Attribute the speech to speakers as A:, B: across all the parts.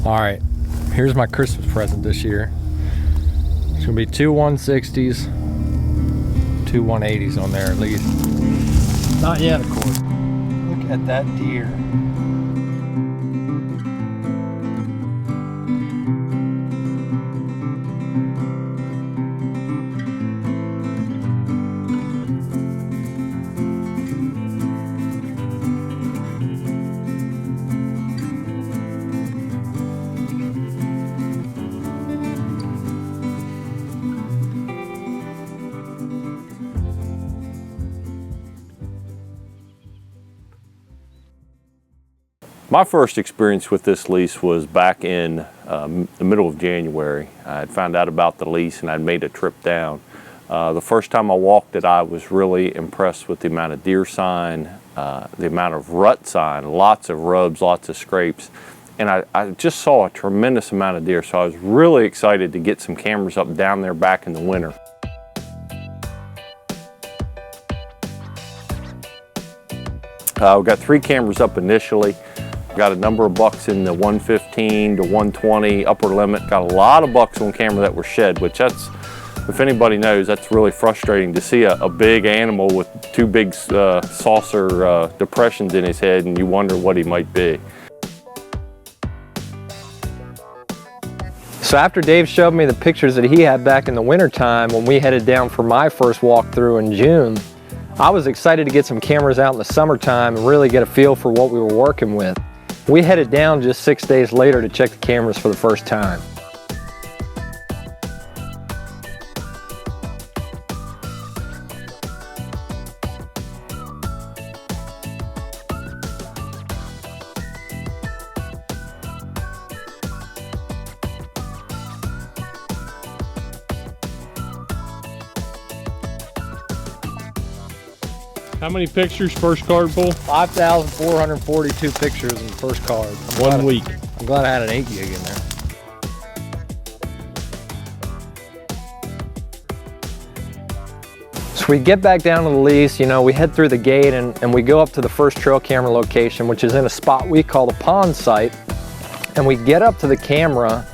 A: All right, here's my Christmas present this year. It's gonna be 2 160s, 2 180s on there at least. Not yet, of course. Look at that deer.
B: My first experience with this lease was back in the middle of January. I had found out about the lease and I'd made a trip down. The first time I walked it, I was really impressed with the amount of deer sign, the amount of rut sign, lots of rubs, lots of scrapes. And I just saw a tremendous amount of deer, so I was really excited to get some cameras up down there back in the winter. We got 3 cameras up initially. Got a number of bucks in the 115 to 120 upper limit. Got a lot of bucks on camera that were shed, which that's, if anybody knows, that's really frustrating to see a big animal with 2 big saucer depressions in his head and you wonder what he might be.
A: So after Dave showed me the pictures that he had back in the winter time when we headed down for my first walkthrough in June, I was excited to get some cameras out in the summertime and really get a feel for what we were working with. We headed down just 6 days later to check the cameras for the first time.
C: How many pictures first card pull?
A: 5,442 pictures in the first card.
C: One week.
A: I'm glad I had an 8 gig in there. So we get back down to the lease, you know, we head through the gate and we go up to the first trail camera location, which is in a spot we call the pond site. And we get up to the camera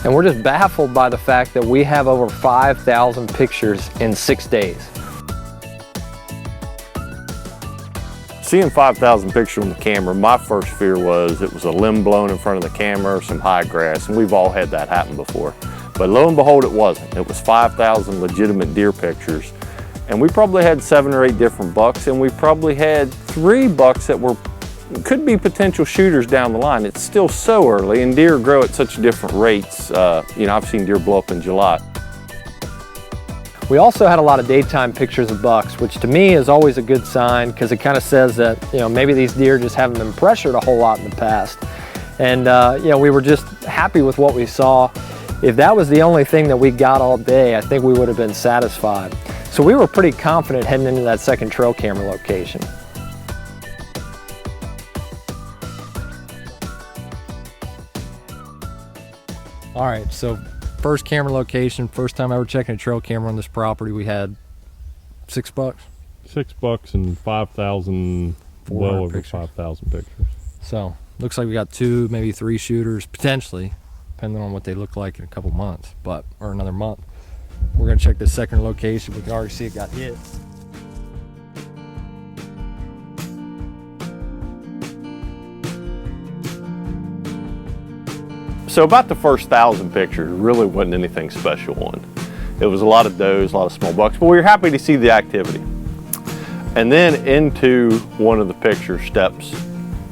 A: and we're just baffled by the fact that we have over 5,000 pictures in 6 days.
B: Seeing 5,000 pictures on the camera, my first fear was it was a limb blown in front of the camera or some high grass, and we've all had that happen before. But lo and behold, it wasn't. It was 5,000 legitimate deer pictures. And we probably had 7 or 8 different bucks, and we probably had 3 bucks that could be potential shooters down the line. It's still so early, and deer grow at such different rates. You know, I've seen deer blow up in July.
A: We also had a lot of daytime pictures of bucks, which to me is always a good sign because it kind of says that, you know, maybe these deer just haven't been pressured a whole lot in the past. And, you know, we were just happy with what we saw. If that was the only thing that we got all day, I think we would have been satisfied. So we were pretty confident heading into that second trail camera location. All right, so first camera location, first time ever checking a trail camera on this property, we had $6.
C: $6 and 5,000, well over
A: pictures.
C: 5,000 pictures.
A: So looks like we got 2, maybe 3 shooters potentially, depending on what they look like in a couple months, or another month. We're gonna check this second location. We can already see it got hit.
B: So about the first 1,000 pictures really wasn't anything special on. It was a lot of does, a lot of small bucks, but we were happy to see the activity. And then into one of the picture steps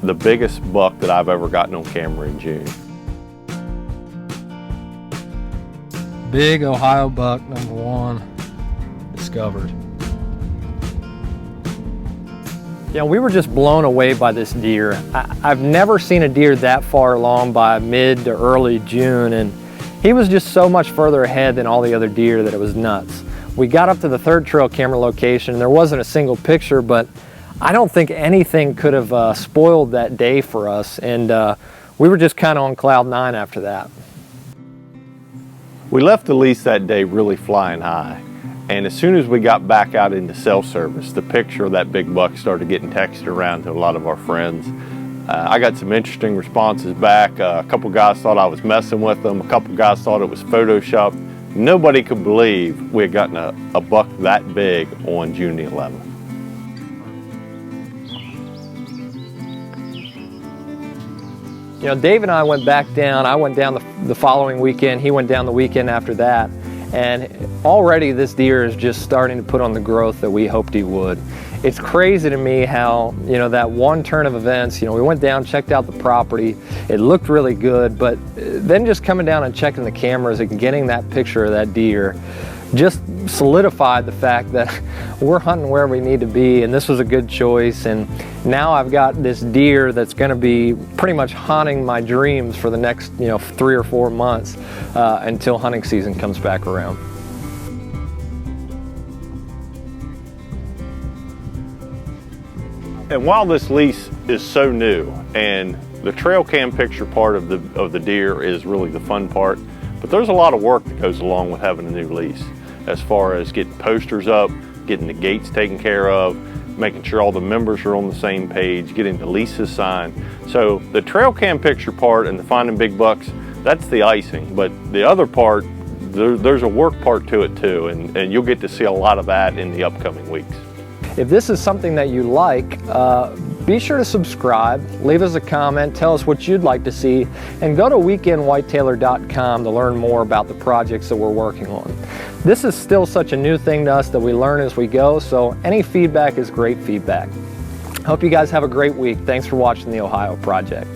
B: the biggest buck that I've ever gotten on camera in June.
A: Big Ohio buck, #1, discovered. Yeah, we were just blown away by this deer. I've never seen a deer that far along by mid to early June, and he was just so much further ahead than all the other deer that it was nuts. We got up to the third trail camera location, and there wasn't a single picture, but I don't think anything could have spoiled that day for us, and we were just kind of on cloud 9 after that.
B: We left the lease that day really flying high, and as soon as we got back out into self-service, the picture of that big buck started getting texted around to a lot of our friends. I got some interesting responses back. A couple guys thought I was messing with them. A couple guys thought it was Photoshopped. Nobody could believe we had gotten a buck that big on June the 11th.
A: You know, Dave and I went back down. I went down the following weekend. He went down the weekend after that. And already this deer is just starting to put on the growth that we hoped he would. It's crazy to me how, you know, that one turn of events, you know, we went down, checked out the property. It looked really good, but then just coming down and checking the cameras and getting that picture of that deer just solidified the fact that we're hunting where we need to be, and this was a good choice. And now I've got this deer that's going to be pretty much haunting my dreams for the next, you know, 3 or 4 months until hunting season comes back around.
B: And while this lease is so new, and the trail cam picture part of the deer is really the fun part, but there's a lot of work that goes along with having a new lease, as far as getting posters up, getting the gates taken care of, making sure all the members are on the same page, getting the leases signed. So the trail cam picture part and the finding big bucks, that's the icing. But the other part, there's a work part to it too, and you'll get to see a lot of that in the upcoming weeks.
A: If this is something that you like, be sure to subscribe, leave us a comment, tell us what you'd like to see, and go to weekendwhitetailr.com to learn more about the projects that we're working on. This is still such a new thing to us that we learn as we go, so any feedback is great feedback. Hope you guys have a great week. Thanks for watching the Ohio Project.